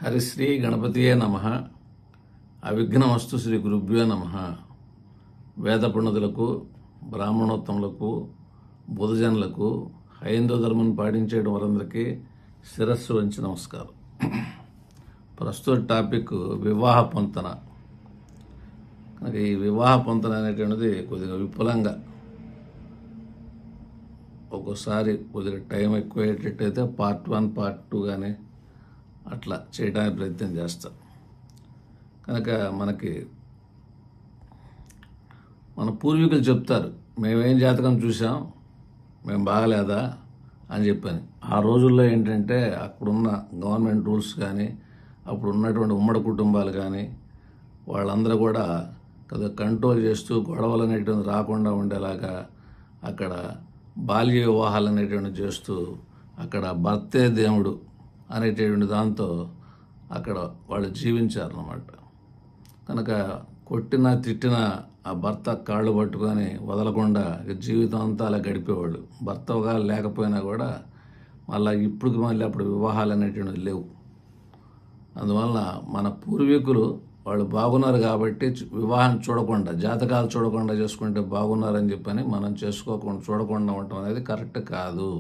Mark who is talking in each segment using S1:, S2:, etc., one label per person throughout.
S1: హరిశ్రీ గణపతియే నమః. అవిఘ్నమస్తు శ్రీ గురుభ్యో నమః. వేద పండితులకు, బ్రాహ్మణోత్తములకు, బుధజనులకు, హైందవ ధర్మం పాటించేయడం వారందరికీ శిరస్సు వంచి నమస్కారం. ప్రస్తుత టాపిక్ వివాహ పొంతన. ఈ వివాహ పొంతన అనేటువంటిది కొద్దిగా విపులంగా, ఒక్కోసారి కొద్దిగా టైం ఎక్కువ అయ్యేటట్టయితే పార్ట్ 1 పార్ట్ 2 కానీ అట్లా చేయడానికి ప్రయత్నం చేస్తాం. కనుక మన పూర్వీకులు చెప్తారు, మేమేం జాతకం చూసాం, మేము బాగలేదా అని చెప్పని. ఆ రోజుల్లో ఏంటంటే అప్పుడున్న గవర్నమెంట్ రూల్స్ కానీ, అప్పుడు ఉన్నటువంటి ఉమ్మడి కుటుంబాలు కానీ, వాళ్ళందరూ కూడా కంట్రోల్ చేస్తూ గొడవలు అనేటువంటి రాకుండా ఉండేలాగా అక్కడ బాల్య వివాహాలు అనేటువంటి చేస్తూ అక్కడ భర్తే దేవుడు అనేటటువంటి దాంతో అక్కడ వాళ్ళు జీవించారన్నమాట. కనుక కొట్టినా తిట్టినా ఆ భర్త కాళ్ళు పట్టుకొని వదలకుండా జీవితం అంతా అలా గడిపేవాళ్ళు. భర్తగా లేకపోయినా కూడా మళ్ళీ అప్పుడు వివాహాలు అనేటువంటివి లేవు. అందువల్ల మన పూర్వీకులు వాళ్ళు బాగున్నారు కాబట్టి వివాహం చూడకుండా, జాతకాలు చూడకుండా చేసుకుంటే బాగున్నారని చెప్పని మనం చూడకుండా ఉండటం అనేది కరెక్ట్ కాదు.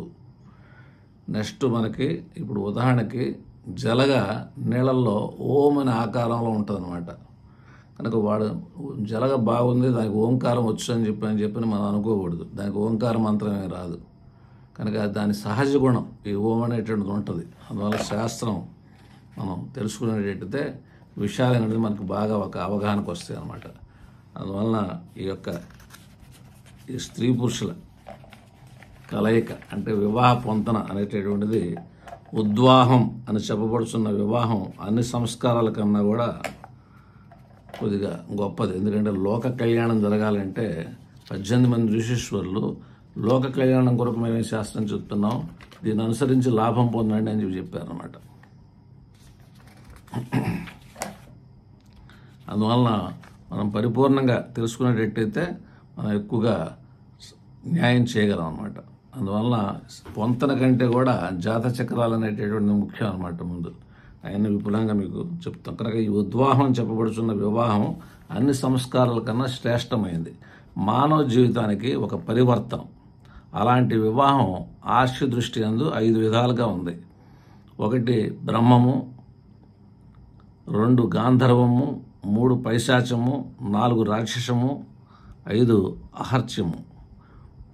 S1: నెక్స్ట్ మనకి ఇప్పుడు ఉదాహరణకి జలగ నీళ్ళల్లో ఓం అనే ఆకారంలో ఉంటుంది అనమాట. కనుక వాడు జలగ బాగుంది, దానికి ఓంకారం వచ్చు అని చెప్పని మనం అనుకోకూడదు. దానికి ఓంకార మంత్రమే రాదు. కనుక దాని సహజ గుణం ఈ ఓం అనేటువంటిది ఉంటుంది. అందువల్ల శాస్త్రం మనం తెలుసుకునేటట్టయితే విషయాలు అనేది మనకు బాగా ఒక అవగాహనకు వస్తాయి అన్నమాట. అందువలన ఈ స్త్రీ పురుషుల కలయిక అంటే వివాహ పొంతన అనేటటువంటిది ఉద్వాహం అని చెప్పబడుతున్న వివాహం అన్ని సంస్కారాల కన్నా కూడా కొద్దిగా గొప్పది. ఎందుకంటే లోక కళ్యాణం జరగాలంటే 18 మంది ఋషీశ్వరులు లోక కళ్యాణం కొరకు మేమే శాస్త్రం చెప్తున్నాం, దీన్ని అనుసరించి లాభం పొందండి అని చెప్పారన్నమాట. అందువలన మనం పరిపూర్ణంగా తెలుసుకునేటట్టయితే మనం ఎక్కువగా న్యాయం చేయగలం అన్నమాట. అందువలన పొంతన కంటే కూడా జాత చక్రాలు అనేటటువంటి ముఖ్యం అన్నమాట. ముందు ఆయన విపులంగా మీకు చెప్తాం. కనుక ఈ ఉద్వాహం చెప్పబడుతున్న వివాహం అన్ని సంస్కారాల కన్నా శ్రేష్టమైంది. మానవ జీవితానికి ఒక పరివర్తనం. అలాంటి వివాహం ఆర్షి దృష్టి యందు 5 విధాలుగా ఉంది. 1 బ్రహ్మము, 2 గాంధర్వము, 3 పైశాచము, 4 రాక్షసము, 5 అహర్చ్యము.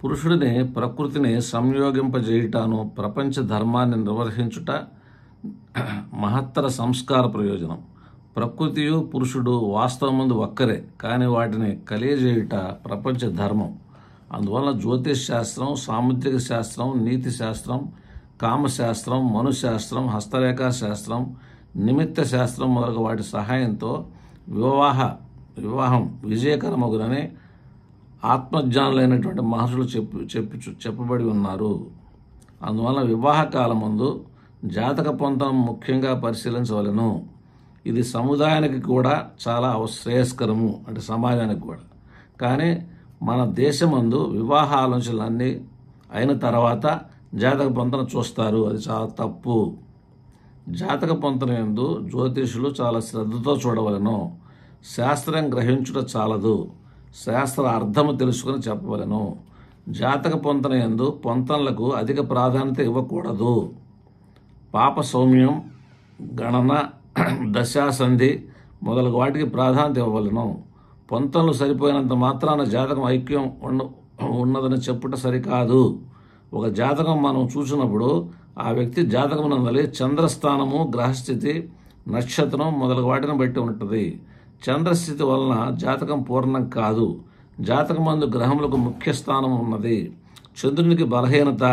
S1: పురుషుడిని ప్రకృతిని సంయోగింపజేయుటను, ప్రపంచ ధర్మాన్ని నిర్వహించుట మహత్తర సంస్కార ప్రయోజనం. ప్రకృతియు పురుషుడు వాస్తవమందు ఒక్కరే, కానీ వాటిని కలియజేయుట ప్రపంచ ధర్మం. అందువలన జ్యోతిష్ శాస్త్రం, సాముద్రిక శాస్త్రం, నీతి శాస్త్రం, కామశాస్త్రం, మనుశాస్త్రం, హస్తరేఖా శాస్త్రం, నిమిత్త శాస్త్రం మొదలగు వాటి సహాయంతో వివాహం విజయకరమగునని ఆత్మజ్ఞానులైనటువంటి మహర్షులు చెప్పబడి ఉన్నారు. అందువలన వివాహ కాలం ముందు జాతక పొంతన ముఖ్యంగా పరిశీలించవలెను. ఇది సముదాయానికి కూడా చాలా శ్రేయస్కరము, అంటే సమాజానికి కూడా. కానీ మన దేశమందు వివాహ ఆలోచనలన్నీ అయిన తర్వాత జాతక పొంతన చూస్తారు. అది చాలా తప్పు. జాతక పొంతన యందు జ్యోతిషులు చాలా శ్రద్ధతో చూడవలెను. శాస్త్రం గ్రహించుట చాలదు, శాస్త్ర అర్థము తెలుసుకుని చెప్పవలెను. జాతక పొంతన యందు పొంతనలకు అధిక ప్రాధాన్యత ఇవ్వకూడదు. పాప సౌమ్యం, గణన, దశాసంధి మొదలగు వాటికి ప్రాధాన్యత ఇవ్వవలెను. పొంతనలు సరిపోయినంత మాత్రాన జాతకం ఐక్యం ఉన్నదని చెప్పుట సరికాదు. ఒక జాతకం మనం చూసినప్పుడు ఆ వ్యక్తి జాతకమునందలి చంద్రస్థానము, గ్రహస్థితి, నక్షత్రం మొదలగు వాటిని బట్టి ఉంటుంది. చంద్రస్థితి వలన జాతకం పూర్ణం కాదు. జాతకమందు గ్రహములకు ముఖ్య స్థానం ఉన్నది. చంద్రునికి బలహీనత,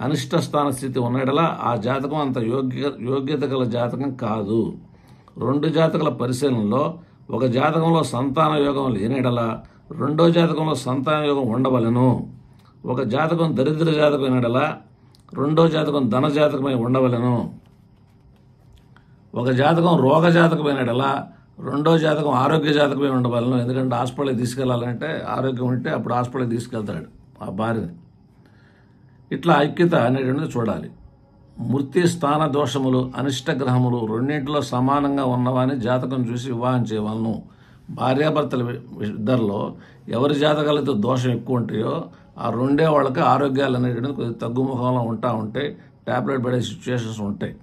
S1: అనిష్ట స్థాన స్థితి ఉన్నడలా ఆ జాతకం అంత యోగ్యత గల జాతకం కాదు. 2 జాతకాల పరిశీలనలో ఒక జాతకంలో సంతాన యోగం లేనిడలా 2వ జాతకంలో సంతాన యోగం ఉండవలెను. ఒక జాతకం దరిద్ర జాతకమైనడలా 2వ జాతకం ధన జాతకమై ఉండవలెను. ఒక జాతకం రోగ జాతకమైనడలా 2వ జాతకం ఆరోగ్య జాతకమై ఉండవలను. ఎందుకంటే హాస్పిటల్కి తీసుకెళ్లాలంటే ఆరోగ్యం ఉంటే అప్పుడు హాస్పిటల్కి తీసుకెళ్తాడు ఆ భార్యని. ఇట్లా ఐక్యత అనేటువంటిది చూడాలి. మృతి స్థాన దోషములు అనిష్ట గ్రహములు రెండింటిలో సమానంగా ఉన్నవాని జాతకం చూసి వివాహం చేయవలను. భార్యాభర్తల ఇద్దరిలో ఎవరి జాతకాలతో దోషం ఎక్కువ ఉంటాయో ఆ రెండే వాళ్ళకి ఆరోగ్యాలు అనేటువంటి కొద్దిగా తగ్గుముఖంలో ఉంటాయి, ట్యాబ్లెట్ పడే సిచ్యువేషన్స్ ఉంటాయి.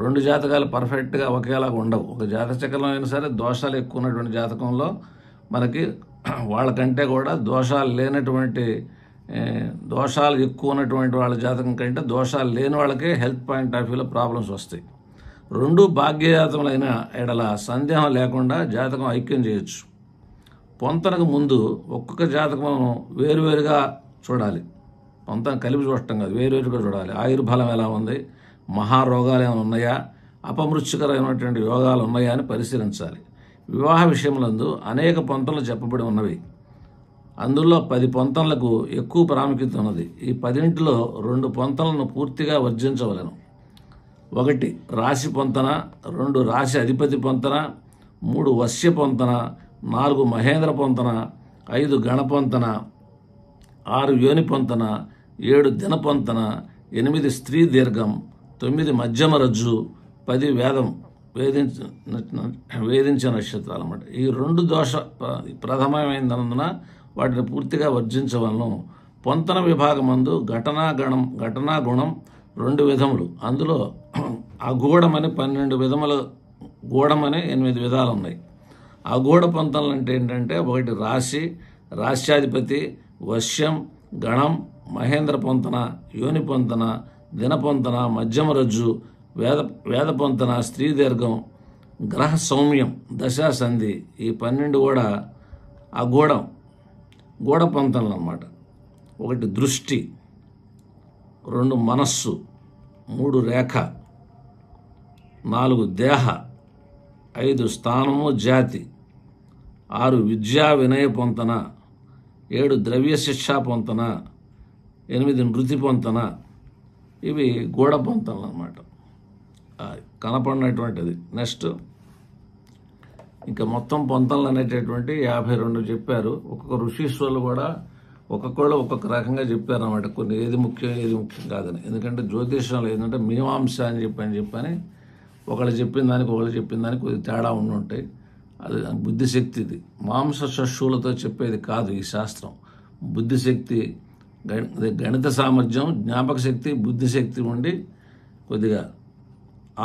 S1: రెండు జాతకాలు పర్ఫెక్ట్గా ఒకేలాగా ఉండవు. ఒక జాతచక్రంలో అయినా సరే దోషాలు ఎక్కువ ఉన్నటువంటి జాతకంలో మనకి వాళ్ళకంటే కూడా దోషాలు లేనటువంటి దోషాలు ఎక్కువ ఉన్నటువంటి వాళ్ళ జాతకం కంటే దోషాలు లేని వాళ్ళకే హెల్త్ పాయింట్ ఆఫ్ వ్యూలో ప్రాబ్లమ్స్ వస్తాయి. రెండు భాగ్యజాతములైన ఎడల సందేహం లేకుండా జాతకం ఐక్యం చేయొచ్చు. పొంతనకు ముందు ఒక్కొక్క జాతకం వేరువేరుగా చూడాలి. పొంతన కలిపి చూడటం కాదు, వేరువేరుగా చూడాలి. ఆయుర్బలం ఎలా ఉంది, మహారోగాలు ఏమైనా ఉన్నాయా, అపమృత్యుకరమైనటువంటి యోగాలు ఉన్నాయా అని పరిశీలించాలి. వివాహ విషయములందు అనేక పొంతనలు చెప్పబడి ఉన్నవి. అందులో 10 పొంతనలకు ఎక్కువ ప్రాముఖ్యత ఉన్నది. ఈ 10లో 2 పొంతనలను పూర్తిగా వర్జించవలెను. 1 రాశి పొంతన, 2 రాశి అధిపతి పొంతన, 3 వశ్య పొంతన, 4 మహేంద్ర పొంతన, 5 గణ పొంతన, 6 యోని పొంతన, 7 దిన పొంతన, 8 స్త్రీ దీర్ఘం, 9 మధ్యమ రజ్జు, 10 వేధించే నక్షత్రాలు అన్నమాట. ఈ 2 దోష ప్రథమమైనందున వాటిని పూర్తిగా వర్జించవలను. పొంతన విభాగమందు ఘటనా గుణం 2 విధములు. అందులో అగూఢమని 12 విధముల, గూఢమని 8 విధాలు ఉన్నాయి. అగూఢ పొంతనలు అంటే ఏంటంటే 1 రాశి, రాశ్యాధిపతి, వశ్యం, గణం, మహేంద్ర పొంతన, యోని పొంతన, దిన పొంతన, మధ్యమ రజ్జు, వేద పొంతన, స్త్రీ దీర్ఘం, గ్రహ సౌమ్యం, దశా సంధి. ఈ 12 కూడా గూఢ పొంతనలు అన్నమాట. 1 దృష్టి, 2 మనస్సు, 3 రేఖ, 4 దేహ, 5 స్థానము జాతి, 6 విద్యా వినయ పొంతన, 7 ద్రవ్య శిక్షా పొంతన, 8 నృతి పొంతన. ఇవి గూఢ పొంతనలు అన్నమాట, కనపడినటువంటిది. నెక్స్ట్ ఇంకా మొత్తం పొంతనలు అనేటటువంటి 52 చెప్పారు. ఒక్కొక్క ఋషీశ్వరులు కూడా ఒక్కొక్కళ్ళు ఒక్కొక్క రకంగా చెప్పారు అన్నమాట. కొన్ని ఏది ముఖ్యం కాదని. ఎందుకంటే జ్యోతిషంలో ఏంటంటే మీమాంస అని చెప్పని ఒకళ్ళు చెప్పిన దానికి కొద్ది తేడా ఉంటాయి. అది బుద్ధిశక్తిది. మాంస శస్సులతో చెప్పేది కాదు ఈ శాస్త్రం. బుద్ధిశక్తి, గణిత సామర్థ్యం, జ్ఞాపక శక్తి, బుద్ధిశక్తి ఉండి కొద్దిగా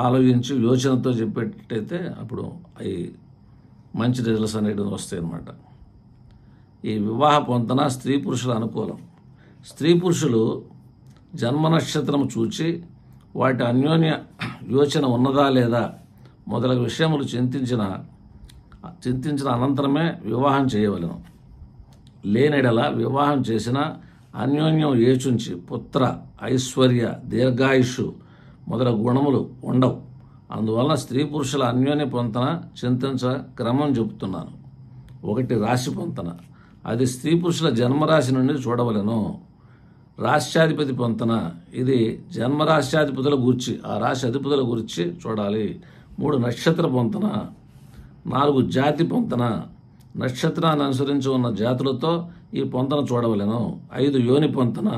S1: ఆలోచించి యోచనతో చెప్పేటైతే అప్పుడు అవి మంచి రిజల్ట్స్ అనేటివి వస్తాయి అన్నమాట. ఈ వివాహ పొంతన స్త్రీ పురుషుల అనుకూలం. స్త్రీ పురుషులు జన్మ నక్షత్రం చూచి వాటి అన్యోన్య యోచన ఉన్నదా లేదా మొదలగు విషయములు చింతించిన అనంతరమే వివాహం చేయవలెను. లేనెడల వివాహం చేసిన అన్యోన్యం ఏచుంచి పుత్ర, ఐశ్వర్య, దీర్ఘాయుషు మొదలగు గుణములు ఉండవు. అందువలన స్త్రీ పురుషుల అన్యోన్య పొంతన చింతించ క్రమం చెబుతున్నాను. 1 రాశి పొంతన, అది స్త్రీ పురుషుల జన్మరాశి నుండి చూడవలెను. రాశ్యాధిపతి పొంతన, ఇది జన్మరాశ్యాధిపతుల గూర్చి, ఆ రాశి అధిపతుల గురించి చూడాలి. 3 నక్షత్ర పొంతన, 4 జాతి పొంతన, నక్షత్రాన్ని అనుసరించి ఉన్న జాతులతో ఈ పొంతన చూడవలెను. 5 యోని పొంతన,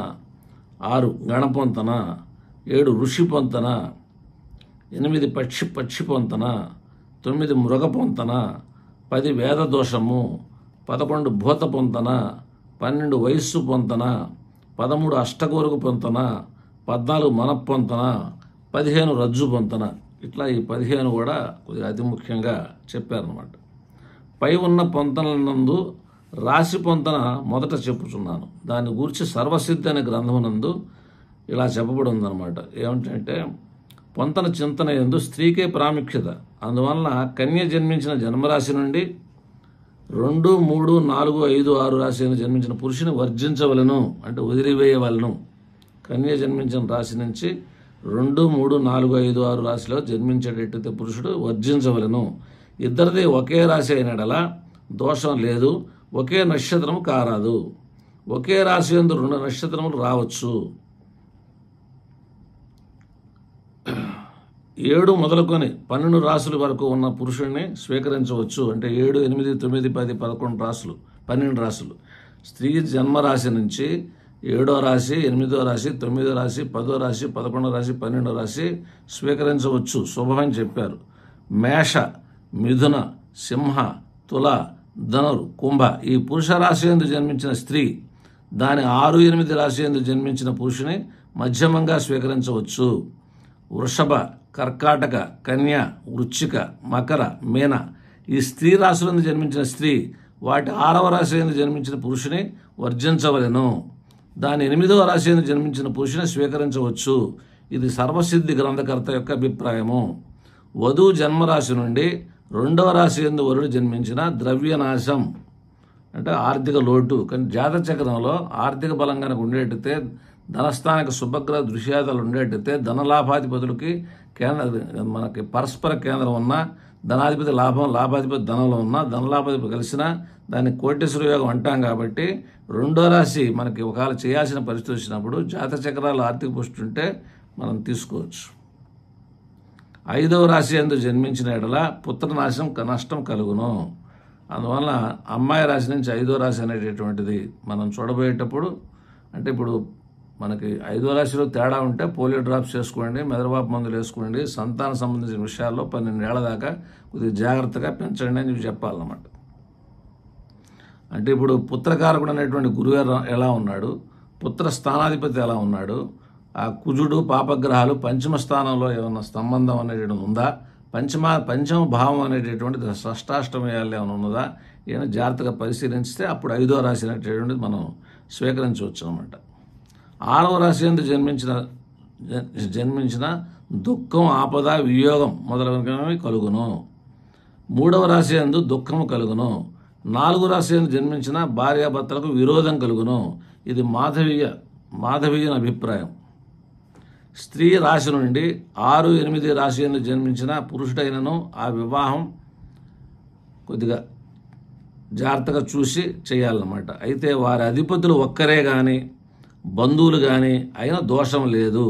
S1: 6 గణ పొంతన, 7 ఋషి పొంతన, 8 పక్షి పొంతన, 9 మృగ పొంతన, 10 వేద దోషము, 11 భూత పొంతన, 12 వయస్సు పొంతన, 13 అష్టగోరుగు పొంతన, 14 మనప్పొంతన, 15 రజ్జు పొంతన. ఇట్లా ఈ 15 కూడా కొద్దిగా అతి ముఖ్యంగా చెప్పారన్నమాట. పై ఉన్న పొంతనలందు రాశి పొంతన మొదట చెప్పుచున్నాను. దాని గురించి సర్వసిద్ధి అనే గ్రంథమునందు ఇలా చెప్పబడి ఉందన్నమాట. ఏమిటంటే పొంతన చింతన యందు స్త్రీకే ప్రాముఖ్యత. అందువలన కన్య జన్మించిన జన్మరాశి నుండి 2, 3, 4, 5, 6 రాశి జన్మించిన పురుషుని వర్జించవలను, అంటే వదిలివేయవలను. కన్య జన్మించిన రాశి నుంచి 2, 3, 4, 5, 6 రాశిలో జన్మించేటట్టయితే పురుషుడు వర్జించవలను. ఇద్దరిది ఒకే రాశి అయినడలా దోషం లేదు. ఒకే నక్షత్రము కారాదు. ఒకే రాశి యందు 2 నక్షత్రములు రావచ్చు. 7 మొదలుకొని 12 రాశుల వరకు ఉన్న పురుషుడిని స్వీకరించవచ్చు. అంటే 7, 8, 9, 10, 11 రాశులు, 12 రాశులు. స్త్రీ జన్మరాశి నుంచి 7వ రాశి, 8వ రాశి, 9వ రాశి, 10వ రాశి, 11వ రాశి, 12వ రాశి స్వీకరించవచ్చు, శుభమని చెప్పారు. మేష, మిథున, సింహ, తుల, ధనురు, కుంభ ఈ పురుష రాశి యందు జన్మించిన స్త్రీ దాని 6, 8 రాశి యందు జన్మించిన పురుషుని మధ్యమంగా స్వీకరించవచ్చు. వృషభ, కర్కాటక, కన్య, వృశ్చిక, మకర, మీన ఈ స్త్రీ రాశులందు జన్మించిన స్త్రీ వాటి 6వ రాశి యందు జన్మించిన పురుషుని వర్జించవలెను. దాని 8వ రాశి యందు జన్మించిన పురుషుని స్వీకరించవచ్చు. ఇది సర్వసిద్ధి గ్రంథకర్త యొక్క అభిప్రాయము. వధువు జన్మరాశి నుండి 2వ రాశి యందు వరుడు జన్మించిన ద్రవ్యనాశం అంటే ఆర్థిక లోటు. కానీ జాతక చక్రంలో ఆర్థిక బలం కనుక ఉండేటైతే, ధనస్థానికి శుభగ్రహ దృశ్యాదాలు ఉండేటైతే, ధనలాభాధిపతులకి మనకి పరస్పర కేంద్రం ఉన్న ధనాధిపతి లాభం, లాభాధిపతి ధనంలో ఉన్న, ధనలాభాధిపతి కలిసినా దాన్ని కోటేశ్వర యోగం అంటాం. కాబట్టి 2వ రాశి మనకి ఒకవేళ చేయాల్సిన పరిస్థితి వచ్చినప్పుడు జాతక చక్రాలు ఆర్థిక పుష్టి ఉంటే మనం తీసుకోవచ్చు. 5వ రాశి యందు జన్మించిన ఎడల పుత్రనాశం నష్టం కలుగును. అందువల్ల అమ్మాయి రాశి నుంచి 5వ రాశి అనేటటువంటిది మనం చూడబోయేటప్పుడు అంటే ఇప్పుడు మనకి 5వ రాశిలో తేడా ఉంటే పోలియో డ్రాప్స్ చేసుకోండి, మెదడువాపు మందులు వేసుకోండి, సంతానం సంబంధించిన విషయాల్లో 12 ఏళ్ల దాకా కొద్దిగా జాగ్రత్తగా పెంచండి అని చెప్పాలన్నమాట. అంటే ఇప్పుడు పుత్రకారకుడు అనేటువంటి గురువు ఎలా ఉన్నాడు, పుత్ర స్థానాధిపతి ఎలా ఉన్నాడు, ఆ కుజుడు పాపగ్రహాలు పంచమ స్థానంలో ఏమన్నా సంబంధం అనేటువంటిది ఉందా, పంచమ భావం అనేటటువంటిది షష్టాష్టమయాలు ఏమైనా ఉన్నదా, ఏమైనా జాగ్రత్తగా పరిశీలించితే అప్పుడు 5వ రాశి అనేటటువంటిది మనం స్వీకరించవచ్చు అనమాట. 6వ రాశి యందు జన్మించిన దుఃఖం, ఆపద, వియోగం మొదలైనవి కలుగును. 3వ రాశి యందు దుఃఖము కలుగును. 4వ రాశి యందు జన్మించిన భార్యాభర్తలకు విరోధం కలుగును. ఇది మాధవీయుని అభిప్రాయం. స్త్రీ రాశి నుండి 6, 8 రాశి యందు జన్మించిన పురుషుడైనను ఆ వివాహం కొద్దిగా జాగ్రత్తగా చూసి చేయాలన్నమాట. అయితే వారి అధిపతులు ఒక్కరే కానీ బంధువులు కానీ అయినా దోషం లేదు.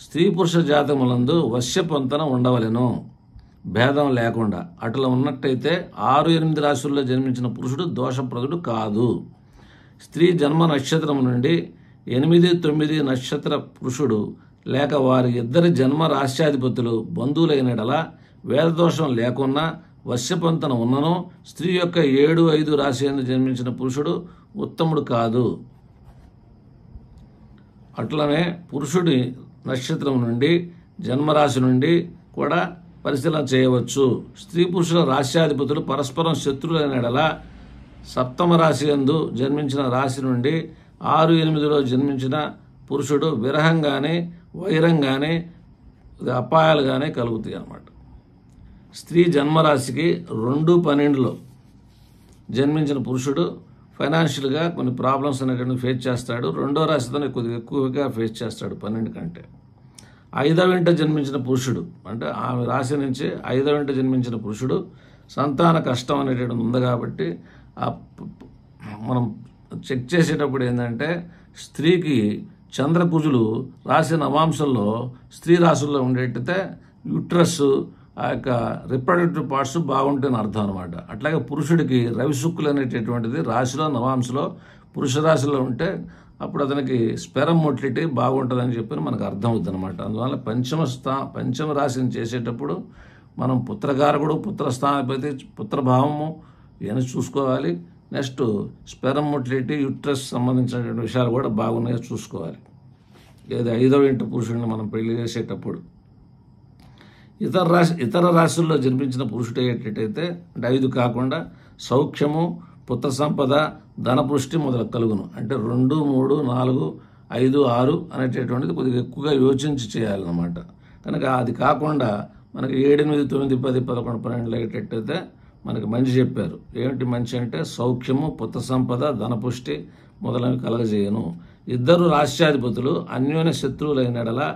S1: స్త్రీ పురుష జాతములందు వశ్యపొంతన ఉండవలెను, భేదం లేకుండా. అట్లా ఉన్నట్టయితే 6, 8 రాశుల్లో జన్మించిన పురుషుడు దోషప్రదుడు కాదు. స్త్రీ జన్మ నక్షత్రం నుండి 8, 9 నక్షత్ర పురుషుడు లేక వారి ఇద్దరి జన్మ రాశ్యాధిపతులు బంధువులైనడలా వేదదోషం లేకున్నా వశ్యపంతన ఉన్నను స్త్రీ యొక్క 7, 5 రాశి యందు జన్మించిన పురుషుడు ఉత్తముడు కాదు. అట్లనే పురుషుడి నక్షత్రం నుండి జన్మరాశి నుండి కూడా పరిశీలన చేయవచ్చు. స్త్రీ పురుషుల రాశ్యాధిపతులు పరస్పరం శత్రువులైన ఎడల 7వ రాశి యందు జన్మించిన రాశి నుండి 6, 8లో జన్మించిన పురుషుడు విరహం కానీ వైరం కానీ అపాయాలు కానీ కలుగుతాయి అన్నమాట. స్త్రీ జన్మరాశికి 2, 12లో జన్మించిన పురుషుడు ఫైనాన్షియల్గా కొన్ని ప్రాబ్లమ్స్ అనేటువంటి ఫేస్ చేస్తాడు. 2వ రాశితోనే కొద్దిగా ఎక్కువగా ఫేస్ చేస్తాడు 12 కంటే. 5వ ఇంట జన్మించిన పురుషుడు అంటే ఆమె రాశి నుంచి 5వ ఇంట జన్మించిన పురుషుడు సంతాన కష్టం అనేటువంటి ఉంది. కాబట్టి మనం చెక్ చేసేటప్పుడు ఏంటంటే స్త్రీకి చంద్రకుజులు రాశి నవాంశంలో స్త్రీ రాశుల్లో ఉండేటైతే యూట్రస్ ఆ యొక్క రిప్రొడక్టివ్ పార్ట్స్ బాగుంటేని అర్థం అనమాట. అట్లాగే పురుషుడికి రవిశుక్కులు అనేటటువంటిది రాశిలో నవాంశలో పురుష రాశిలో ఉంటే అప్పుడు అతనికి స్పెరం మొటిలిటీ బాగుంటుందని చెప్పి మనకు అర్థం అవుతుంది అనమాట. అందువల్ల పంచమ రాశిని చేసేటప్పుడు మనం పుత్రకారకుడు, పుత్రస్థానాధిపతి, పుత్రభావము ఇవన్నీ చూసుకోవాలి. నెక్స్ట్ స్పెరం మొటిలిటీ, యూట్రస్ సంబంధించినటువంటి విషయాలు కూడా బాగున్నాయో చూసుకోవాలి. ఏది 5వ ఇంటి పురుషుడిని మనం పెళ్లి చేసేటప్పుడు. ఇతర రాశుల్లో జన్మించిన పురుషుడు అయ్యేటట్టయితే అంటే 5 కాకుండా సౌఖ్యము, పుత్ర సంపద, ధనపుష్టి మొదలు కలుగును. అంటే 2, 3, 4, 5, 6 అనేటటువంటిది కొద్దిగా ఎక్కువగా యోచించి చేయాలన్నమాట. కనుక అది కాకుండా మనకి 7, 8, 9, 10, 11, 12 అయ్యేటట్టయితే మనకి మంచి చెప్పారు. ఏమిటి మంచి అంటే సౌఖ్యము, పుత్ర సంపద, ధనపుష్టి మొదలైనవి కలగజేయను. ఇద్దరు రాష్ట్రాధిపతులు అన్యోన్య శత్రువులైనడలా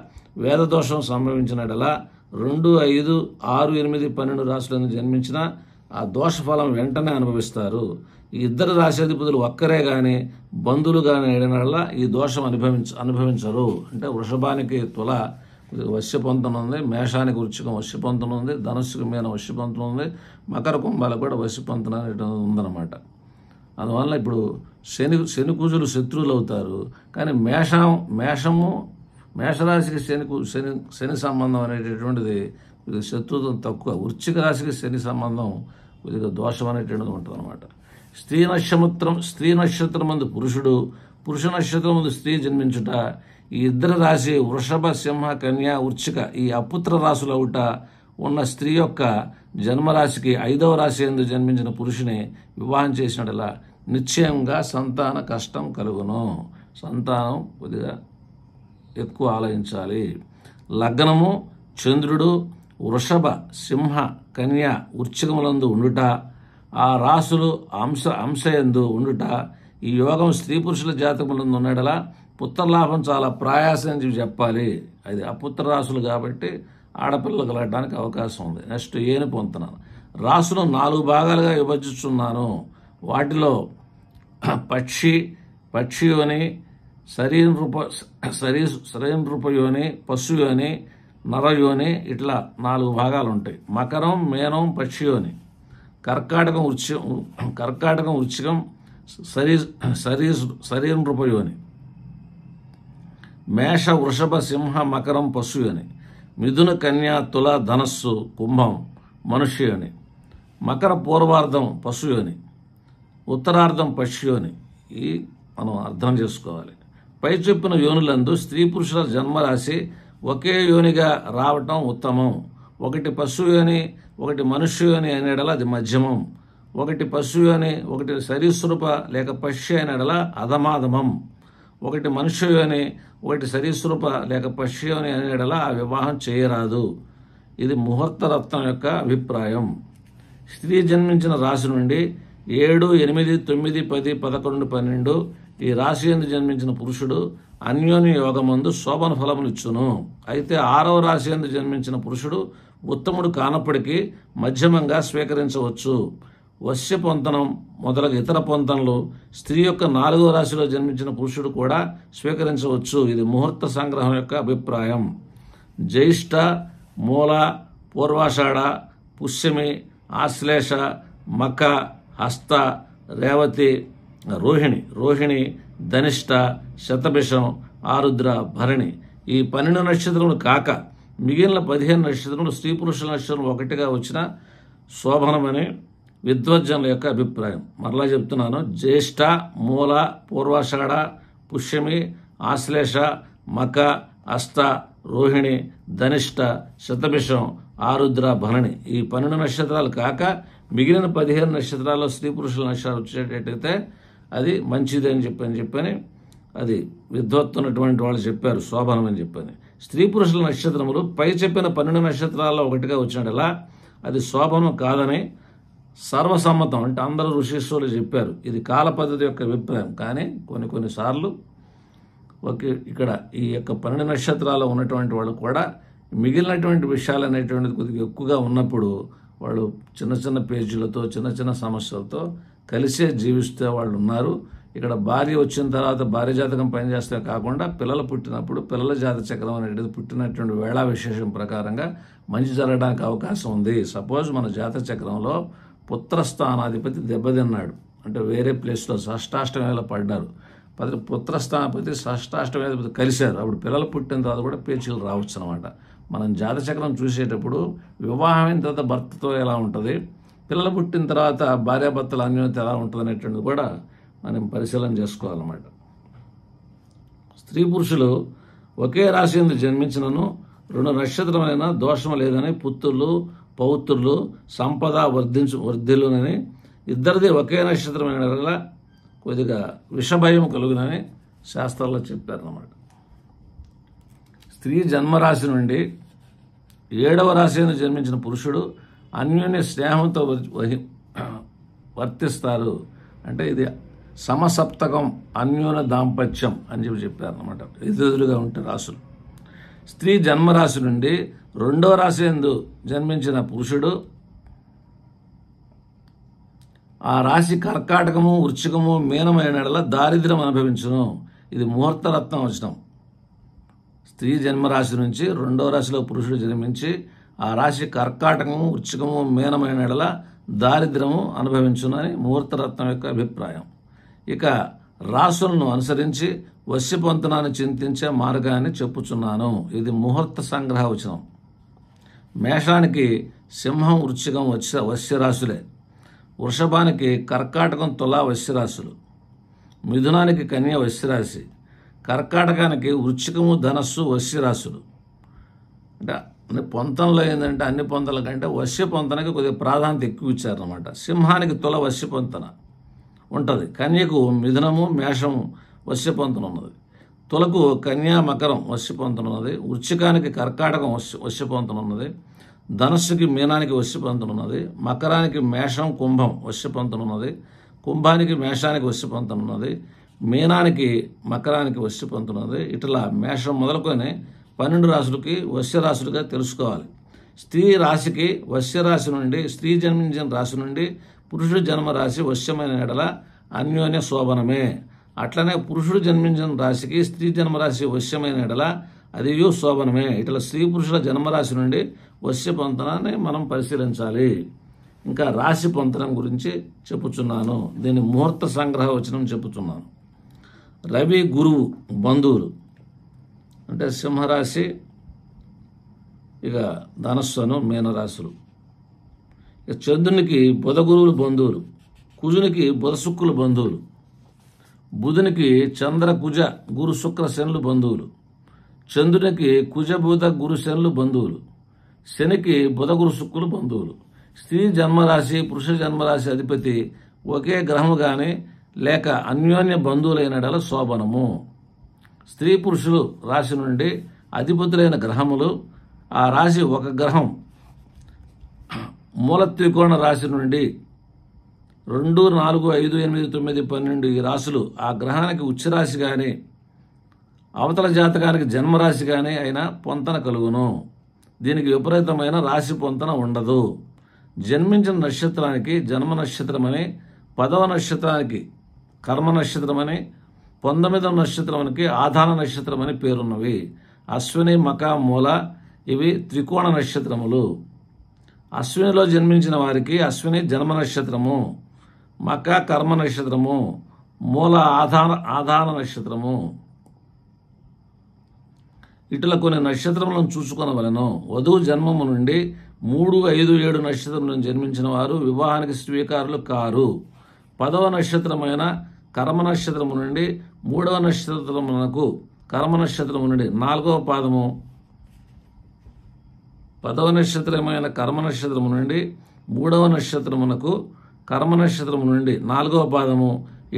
S1: వేదదోషం సంభవించినడలా 2, 5, 6, 8, 12 రాశులను జన్మించిన ఆ దోషఫలం వెంటనే అనుభవిస్తారు. ఈ ఇద్దరు రాశాధిపతులు ఒక్కరే కానీ బంధువులు కానీ అయినడలా ఈ దోషం అనుభవించరు. అంటే వృషభానికి తుల వశ్యపంతం ఉంది, మేషానికి వృశ్చికం వశ్యపంతం ఉంది, ధనుస్సుకి మీన వశ్యపంతం ఉంది, మకర కుంభాలకు కూడా వశ్యపంతం అనేది ఉందన్నమాట. అందువల్ల ఇప్పుడు శని కుజులు శత్రువులు అవుతారు. కానీ మేషరాశికి శని సంబంధం అనేటటువంటిది కొద్దిగా శత్రుత్వం తక్కువ. వృశ్చిక రాశికి శని సంబంధం కొద్దిగా దోషం అనేటువంటిది ఉంటుంది అనమాట. స్త్రీ నక్షత్రం మందు పురుష నక్షత్రం ముందు స్త్రీ జన్మించుట, ఈ ఇద్దరు రాశి వృషభ, సింహ, కన్య, వృశ్చిక ఈ అపుత్ర రాశులు అవుట ఉన్న స్త్రీ యొక్క జన్మరాశికి 5వ రాశి యందు జన్మించిన పురుషుని వివాహం చేసినట్లా నిశ్చయంగా సంతాన కష్టం కలుగును. సంతానం కొద్దిగా ఎక్కువ ఆలోచించాలి. లగ్నము చంద్రుడు వృషభ, సింహ, కన్య, వృశ్చికములందు ఉండుట, ఆ రాశులు అంశయందు ఉండుట, ఈ యోగం స్త్రీ పురుషుల జాతకములందు ఉన్నడలా పుత్రలాభం చాలా ప్రయాసం అని చెప్పాలి. అది అపుత్ర రాశులు కాబట్టి ఆడపిల్లలు కలగడానికి అవకాశం ఉంది. నెక్స్ట్ ఏను పొందుతున్నాను. రాశులు 4 భాగాలుగా విభజిస్తున్నాను. వాటిలో పక్షి యోని, సరీనృపయోని, పశు యోని, నరయోని ఇట్లా 4 భాగాలు ఉంటాయి. మకరం, మేనం పక్షి యోని, కర్కాటకం వృశ్చికం సరీనృపయోని, మేష వృషభ సింహ మకరం పశు యోని, మిథున కన్య తుల ధనస్సు కుంభం మనుష్య యోని, మకర పూర్వార్ధం పశు యోని, ఉత్తరార్ధం పక్షి యోని. ఈ మనం అర్థం చేసుకోవాలి. పై చెప్పిన యోనులందు స్త్రీ పురుషుల జన్మరాశి ఒకే యోనిగా రావటం ఉత్తమం. ఒకటి పశు యోని ఒకటి మనుష్య యోని అనేడల అది మధ్యమం. ఒకటి పశు యోని ఒకటి సరీసృప లేక పక్షి అనేడల అధమాధమం. ఒకటి మనుష్య యోని ఒకటి సరీసృప లేక పక్షి యోని అనేడల ఆ వివాహం చేయరాదు. ఇది ముహూర్త రత్నం యొక్క అభిప్రాయం. స్త్రీ జన్మించిన రాశి నుండి 7, 8, 9, 10, 11, 12 ఈ రాశి యందు జన్మించిన పురుషుడు అన్యోన్య యోగమందు శోభన ఫలములు ఇచ్చును. అయితే 6వ రాశి యందు జన్మించిన పురుషుడు ఉత్తముడు కానప్పటికీ మధ్యమంగా స్వీకరించవచ్చు. వశ్య పొంతనం మొదలగు ఇతర పొంతనలు స్త్రీ యొక్క 4వ రాశిలో జన్మించిన పురుషుడు కూడా స్వీకరించవచ్చు. ఇది ముహూర్త సంగ్రహం యొక్క అభిప్రాయం. జ్యేష్ఠ, మూల, పూర్వాషాఢ, పుష్యమి, ఆశ్లేష, మఖ, హస్త, రేవతి, రోహిణి, ధనిష్ట, శతభిషం, ఆరుద్ర, భరణి ఈ 12 నక్షత్రములు కాక మిగిలిన 15 నక్షత్రములు స్త్రీ పురుషుల నక్షత్రం ఒకటిగా వచ్చిన శోభనమని విద్వజ్జనుల యొక్క అభిప్రాయం. మరలా చెప్తున్నాను. జ్యేష్ఠ, మూల, పూర్వాషాఢ, పుష్యమి, ఆశ్లేష, మఖ, హస్త, రోహిణి, ధనిష్ట, శతభిషం, ఆరుద్ర, భరణి ఈ 12 నక్షత్రాలు కాక మిగిలిన 15 నక్షత్రాల్లో స్త్రీ పురుషుల నక్షత్రాలు వచ్చేటట్టయితే అది మంచిది అని చెప్పని అది విద్వత్తున్నటువంటి వాళ్ళు చెప్పారు శోభనం అని చెప్పని. స్త్రీ పురుషుల నక్షత్రములు పై చెప్పిన 12 నక్షత్రాల్లో ఒకటిగా వచ్చినట్లా అది శోభనం కాదని సర్వసమ్మతం అంటే అందరూ ఋషీశ్వరులు చెప్పారు. ఇది కాల పద్ధతి యొక్క అభిప్రాయం. కానీ కొన్నిసార్లు ఇక్కడ ఈ యొక్క 12 నక్షత్రాల్లో ఉన్నటువంటి వాళ్ళు కూడా మిగిలినటువంటి విషయాలు అనేటువంటిది కొద్దిగా ఎక్కువగా ఉన్నప్పుడు వాళ్ళు చిన్న పేజీలతో చిన్న సమస్యలతో కలిసే జీవిస్తే వాళ్ళు ఉన్నారు. ఇక్కడ భార్య వచ్చిన తర్వాత భార్య జాతకం పనిచేస్తే కాకుండా పిల్లలు పుట్టినప్పుడు పిల్లల జాత చక్రం అనేది పుట్టినటువంటి వేళా విశేషం ప్రకారంగా మంచి జరగడానికి అవకాశం ఉంది. సపోజ్ మన జాత చక్రంలో పుత్రస్థానాధిపతి దెబ్బతిన్నాడు అంటే వేరే ప్లేస్లో షష్టాష్టమేళ పడ్డారు. పుత్రస్థానాధిపతి షష్టాష్టమేళ కలిశారు. అప్పుడు పిల్లలు పుట్టిన తర్వాత కూడా పేచీలు రావచ్చు అనమాట. మనం జాత చక్రం చూసేటప్పుడు వివాహమైన తర్వాత భర్తతో ఎలా ఉంటుంది, పిల్లలు పుట్టిన తర్వాత భార్యాభర్తల అన్యోన్యత ఎలా ఉంటుంది అనేటువంటిది కూడా మనం పరిశీలన చేసుకోవాలన్నమాట. స్త్రీ పురుషులు ఒకే రాశి యందు జన్మించినను 2 నక్షత్రమైన దోషం లేదని పుత్రులు పౌత్రులు సంపద వర్ధిల్లునని ఇద్దరిది ఒకే నక్షత్రమైన కొద్దిగా విషభయం కలుగునని శాస్త్రాల్లో చెప్పారన్నమాట. స్త్రీ జన్మరాశి నుండి 7వ రాశి యందు జన్మించిన పురుషుడు అన్యోన్య స్నేహంతో వర్తిస్తారు. అంటే ఇది సమసప్తకం అన్యోన్య దాంపత్యం అని చెప్పారన్నమాట. ఎదురుగా ఉంటే రాశులు. స్త్రీ జన్మరాశి నుండి 2వ రాశి యందు జన్మించిన పురుషుడు ఆ రాశి కర్కాటకము వృశ్చికము మీనమైన దారిద్ర్యం అనుభవించును. ఇది ముహూర్తరత్నం వచనం. స్త్రీ జన్మరాశి నుంచి 2వ రాశిలో పురుషుడు జన్మించి ఆ రాశి కర్కాటకము వృశ్చికము మీనమైన దారిద్ర్యము అనుభవించునని ముహూర్తరత్నం యొక్క అభిప్రాయం. ఇక రాసులను అనుసరించి వశ్యపంతనాన్ని చింతించే మార్గాన్ని చెప్పుచున్నాను. ఇది ముహూర్త సంగ్రహ వచనం. మేషానికి సింహం, వృశ్చికం వశ్యరాశులే. వృషభానికి కర్కాటకం, తులా వశ్యరాశులు. మిథునానికి కన్య వశ్యరాశి. కర్కాటకానికి వృశ్చికము, ధనస్సు వశ్యరాశులు. అంటే పొంతంలో ఏంటంటే అన్ని పొంతల కంటే వశ్య పొంతనకి కొద్దిగా ప్రాధాన్యత ఎక్కువ ఇచ్చారనమాట. సింహానికి తుల వశ్య పొంతన ఉంటుంది. కన్యకు మిథునము, మేషము వశ్య పొంతన ఉన్నది. తులకు కన్యా, మకరం వశ్య పొంతన ఉన్నది. వృశ్చికానికి కర్కాటకం వశ్య పొంతన ఉన్నది. ధనస్సుకి మీనానికి వశ్య పొంతన ఉన్నది. మకరానికి మేషం, కుంభం వశ్య పొంతన ఉన్నది. కుంభానికి మేషానికి వశ్య పొంతన ఉన్నది. మీనానికి మకరానికి వశ్య పొంతన ఉన్నది. ఇట్లా మేషం మొదలుకొని 12 రాశులకి వశ్యరాశులుగా తెలుసుకోవాలి. స్త్రీ రాశికి వశ్యరాశి నుండి, స్త్రీ జన్మించిన రాశి నుండి పురుషుడు జన్మరాశి వశ్యమైన ఎడల అన్యోన్య శోభనమే. అట్లనే పురుషుడు జన్మించిన రాశికి స్త్రీ జన్మరాశి వశ్యమైన ఎడల అది శోభనమే. ఇట్లా స్త్రీ పురుషుల జన్మరాశి నుండి వశ్య పొంతనాన్ని మనం పరిశీలించాలి. ఇంకా రాశి పొంతనం గురించి చెప్పుచున్నాను. దీన్ని ముహూర్త సంగ్రహ వచనం చెప్పుచున్నాను. రవి, గురువు బంధువులు అంటే సింహరాశి, ఇక ధనస్సును మీనరాశులు. ఇక చంద్రునికి బుధ గురువులు బంధువులు. కుజునికి బుధ శుక్రులు బంధువులు. బుధునికి చంద్ర, కుజ, గురు, శుక్ర, శనులు బంధువులు. చంద్రునికి కుజ, బుధ, గురు, శనులు బంధువులు. శనికి బుధ, గురు, శుక్రులు బంధువులు. స్త్రీ జన్మరాశి, పురుష జన్మరాశి అధిపతి ఒకే గ్రహము కానీ లేక అన్యోన్య బంధువులైన శోభనము. స్త్రీ పురుషులు రాశి నుండి అధిపతులైన గ్రహములు, ఆ రాశి ఒక గ్రహం మూల త్రికోణ రాశి నుండి 2, 4, 5, 8, 9, 12 ఈ రాశులు ఆ గ్రహానికి ఉచ్చరాశి కానీ అవతల జాతకానికి జన్మరాశి కానీ అయినా పొంతన కలుగును. దీనికి విపరీతమైన రాశి పొంతన ఉండదు. జన్మించిన నక్షత్రానికి జన్మ నక్షత్రమని, 10వ నక్షత్రానికి కర్మ నక్షత్రమని, 19వ నక్షత్రానికి ఆధార నక్షత్రమని పేరున్నవి. అశ్విని, మక, మూల ఇవి త్రికోణ నక్షత్రములు. అశ్వినిలో జన్మించిన వారికి అశ్విని జన్మ నక్షత్రము, మక కర్మ నక్షత్రము, మూల ఆధార నక్షత్రము. ఇట్లా కొన్ని నక్షత్రములను చూసుకొనవలెను. వధువు జన్మము నుండి 3, 5, 7 నక్షత్రములను జన్మించిన వారు వివాహానికి స్వీకారులు కారు. 10వ నక్షత్రమైన కర్మ నక్షత్రము నుండి 3వ నక్షత్రమునకు, కర్మ నక్షత్రము నుండి 4వ పాదము, 10వ నక్షత్రమైన కర్మ నక్షత్రము నుండి 3వ నక్షత్రమునకు, కర్మ నక్షత్రము నుండి 4వ పాదము,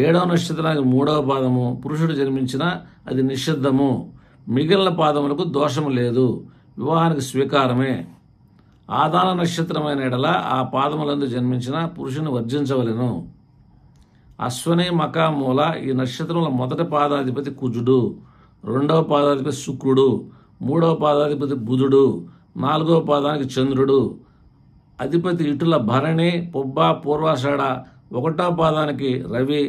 S1: 7వ నక్షత్రానికి 3వ పాదము పురుషుడు జన్మించిన అది నిషిద్ధము. మిగిలిన పాదములకు దోషము లేదు, వివాహానికి స్వీకారమే. ఆదాన నక్షత్రమైన ఎడల ఆ పాదములందు జన్మించిన పురుషుని వర్జించవలెను. అశ్వని, మక, మూల ఈ నక్షత్రముల మొదటి పాదాధిపతి కుజుడు, 2వ పాదాధిపతి శుక్రుడు, 3వ పాదాధిపతి బుధుడు, 4వ పాదానికి చంద్రుడు. అధిపతి ఇటుల భరణి, పొబ్బ, పూర్వాషాఢ. 1వ పాదానికి రవి,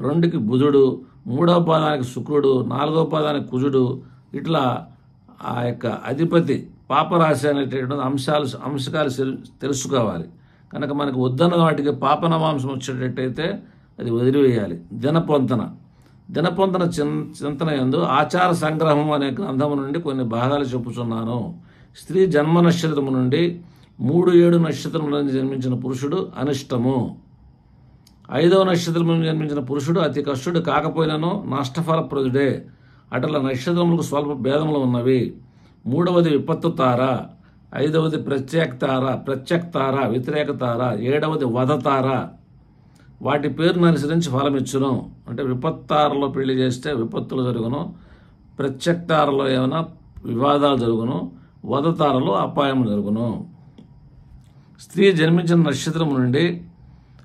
S1: 2కి బుధుడు, 3వ పాదానికి శుక్రుడు, 4వ పాదానికి కుజుడు. ఇట్లా ఆ యొక్క అధిపతి పాపరాశి అనేటటువంటి అంశకాలు తెలుసుకోవాలి. కనుక మనకు వద్దన్న వాటికి పాపనవాంశం వచ్చేటట్టయితే అది వదిలివేయాలి. దినపొంతన చింతన యందు ఆచార సంగ్రహం అనే గ్రంథము నుండి కొన్ని భాగాలు చెప్పుచున్నాను. స్త్రీ జన్మ నక్షత్రము నుండి 3, 7 నక్షత్రములను జన్మించిన పురుషుడు అనిష్టము. 5వ నక్షత్రములను జన్మించిన పురుషుడు అతి కష్టుడు కాకపోయినను నష్టఫలప్రదుడే. అట్లా నక్షత్రములకు స్వల్ప భేదములు ఉన్నవి. 3వది విపత్తు తార, 5వది ప్రత్యేక తార, వ్యతిరేక తార, 7వది వధ తార. వాటి పేరును అనుసరించి ఫలమిచ్చును. అంటే విపత్తారలో పెళ్లి చేస్తే విపత్తులు జరుగును, ప్రత్యక్తారలో ఏమైనా వివాదాలు జరుగును, వధతారలో అపాయం జరుగును. స్త్రీ జన్మించిన నక్షత్రము నుండి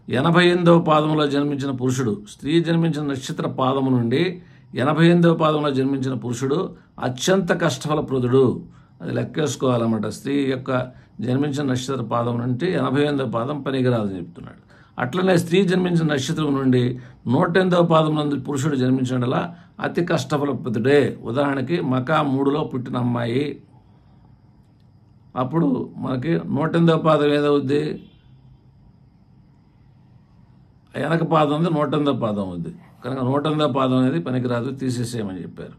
S1: 88వ పాదములో జన్మించిన పురుషుడు, స్త్రీ జన్మించిన నక్షత్ర పాదము నుండి 88వ పాదంలో జన్మించిన పురుషుడు అత్యంత కష్టఫలప్రదుడు. అది లెక్కేసుకోవాలన్నమాట. స్త్రీ యొక్క జన్మించిన నక్షత్ర పాదం నుండి 88వ పాదం పనికిరాదని చెప్తున్నాడు. అట్లనే స్త్రీ జన్మించిన నక్షత్రం నుండి 108వ పాదం నందు పురుషుడు జన్మించడలా అతి కష్టఫలప్రదుడే. ఉదాహరణకి మక 3లో పుట్టిన అమ్మాయి, అప్పుడు మనకి 108వ పాదం ఏదవుద్ది? వెనక పాదం ఉంది, 108వ పాదం ఉంది కనుక 108వ పాదం అనేది పనికిరాదు, తీసేసేయమని చెప్పారు.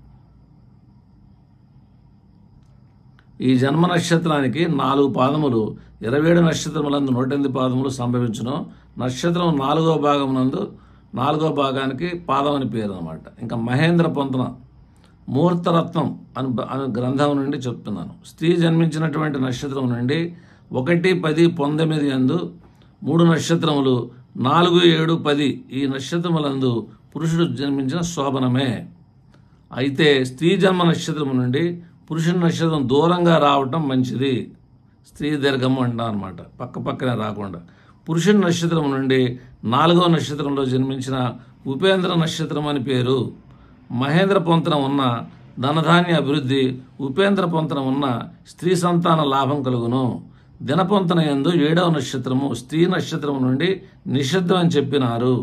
S1: ఈ జన్మ నక్షత్రానికి 4 పాదములు, 27 నక్షత్రములందు 108 పాదములు సంభవించును. నక్షత్రం 4వ భాగం నందు 4వ భాగానికి పాదం అని పేరు అన్నమాట. ఇంకా మహేంద్ర పొంతన ముహూర్తరత్నం అని గ్రంథం నుండి చెప్తున్నాను. స్త్రీ జన్మించినటువంటి నక్షత్రం నుండి 1, 10, 19 యందు 3 నక్షత్రములు, 4, 7, 10 ఈ నక్షత్రములందు పురుషుడు జన్మించిన శోభనమే. అయితే స్త్రీ జన్మ నక్షత్రం నుండి పురుషుని నక్షత్రం దూరంగా రావటం మంచిది. స్త్రీ దీర్ఘము అంటాం అనమాట, పక్కనే రాకుండా. పురుషుని నక్షత్రం నుండి 4వ నక్షత్రంలో జన్మించిన ఉపేంద్ర నక్షత్రం అని పేరు. మహేంద్ర పొంతన ఉన్న ధనధాన్య అభివృద్ధి, ఉపేంద్ర పొంతన ఉన్న స్త్రీ సంతాన లాభం కలుగును. దినపొంతన యందు 7వ నక్షత్రము స్త్రీ నక్షత్రం నుండి నిషిద్ధం అని చెప్పినారు.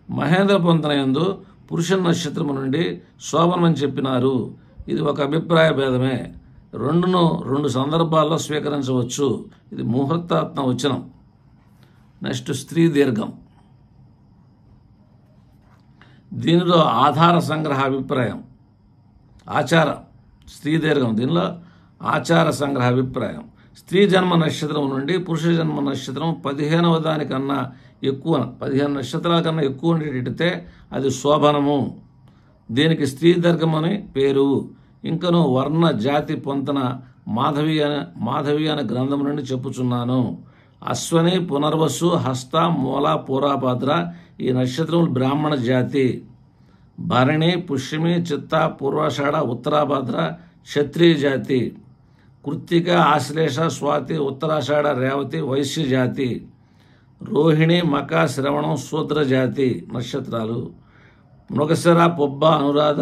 S1: మహేంద్ర పొంతన యందు పురుషుని నక్షత్రము నుండి శోభనం అని చెప్పినారు. ఇది ఒక అభిప్రాయ భేదమే. 2 సందర్భాల్లో స్వీకరించవచ్చు. ఇది ముహూర్తాత్మ వచనం. నెక్స్ట్ స్త్రీ దీర్ఘం. దీనిలో ఆధార సంగ్రహ అభిప్రాయం, ఆచార స్త్రీ దీర్ఘం. దీనిలో ఆచార సంగ్రహ అభిప్రాయం. స్త్రీ జన్మ నక్షత్రం నుండి పురుష జన్మ నక్షత్రం 15వ దానికన్నా ఎక్కువ, 15 నక్షత్రాల కన్నా ఎక్కువ ఉండేటైతే అది శోభనము. దీనికి స్త్రీ దీర్ఘం అని పేరు. ఇంకను వర్ణ జాతి పొంతన మాధవి అనే గ్రంథం నుండి చెప్పుచున్నాను. అశ్వని, పునర్వసు, హస్త, మూల, పూర్వభద్ర ఈ నక్షత్రములు బ్రాహ్మణ జాతి. భరణి, పుష్యమి, చిత్త, పూర్వాషాఢ, ఉత్తరాభద్ర క్షత్రియ జాతి. కృత్తిక, ఆశ్లేష, స్వాతి, ఉత్తరాషాఢ, రేవతి వైశ్య జాతి. రోహిణి, మక, శ్రవణం శూద్ర జాతి నక్షత్రాలు. మృగశిర, పొబ్బ, అనురాధ,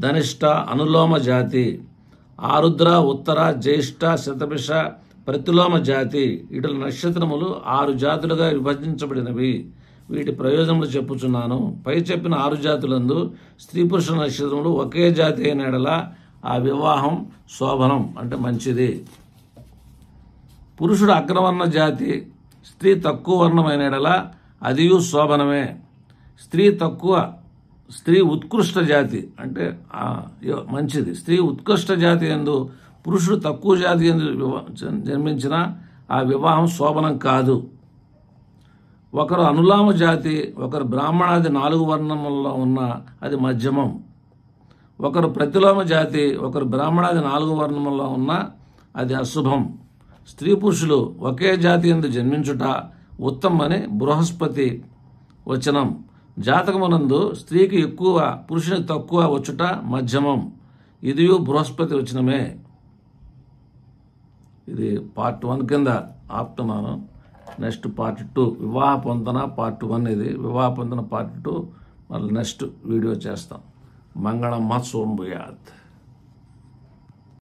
S1: ధనిష్ట అనులోమ జాతి. ఆరుద్ర, ఉత్తర, జ్యేష్ఠ, శతభిష ప్రతిలోమ జాతి. ఇటు నక్షత్రములు 6 జాతులుగా విభజించబడినవి. వీటి ప్రయోజనములు చెప్పుచున్నాను. పై చెప్పిన 6 జాతులందు స్త్రీ పురుష నక్షత్రములు ఒకే జాతి అయిన ఎడల ఆ వివాహం శోభనం అంటే మంచిది. పురుషుడు అగ్రవర్ణ జాతి, స్త్రీ తక్కువ వర్ణమైన ఎడల అదియు శోభనమే. స్త్రీ ఉత్కృష్ట జాతి అంటే మంచిది. స్త్రీ ఉత్కృష్ట జాతి యందు పురుషుడు తక్కువ జాతి యందు జన్మించిన ఆ వివాహం శోభనం కాదు. ఒకరు అనులామ జాతి, ఒకరు బ్రాహ్మణాది 4 వర్ణములలో ఉన్న అది మధ్యమం. ఒకరు ప్రతిలోమ జాతి, ఒకరు బ్రాహ్మణాది 4 వర్ణములలో ఉన్న అది అశుభం. స్త్రీ పురుషులు ఒకే జాతి యందు జన్మించుట ఉత్తమని బృహస్పతి వచనం. జాతకమునందు స్త్రీకి ఎక్కువ పురుషునికి తక్కువ వచ్చుట మధ్యమం. ఇదియు బృహస్పతి వచనమే. ఇది పార్ట్ 1 కింద ఆపుతున్నాను. నెక్స్ట్ పార్ట్ 2 వివాహ పొంతన పార్ట్ 1 ఇది. వివాహ పొంతన పార్ట్ 2 మళ్ళీ నెక్స్ట్ వీడియో చేస్తాం. మంగళమ్మ సోంభూయాత్.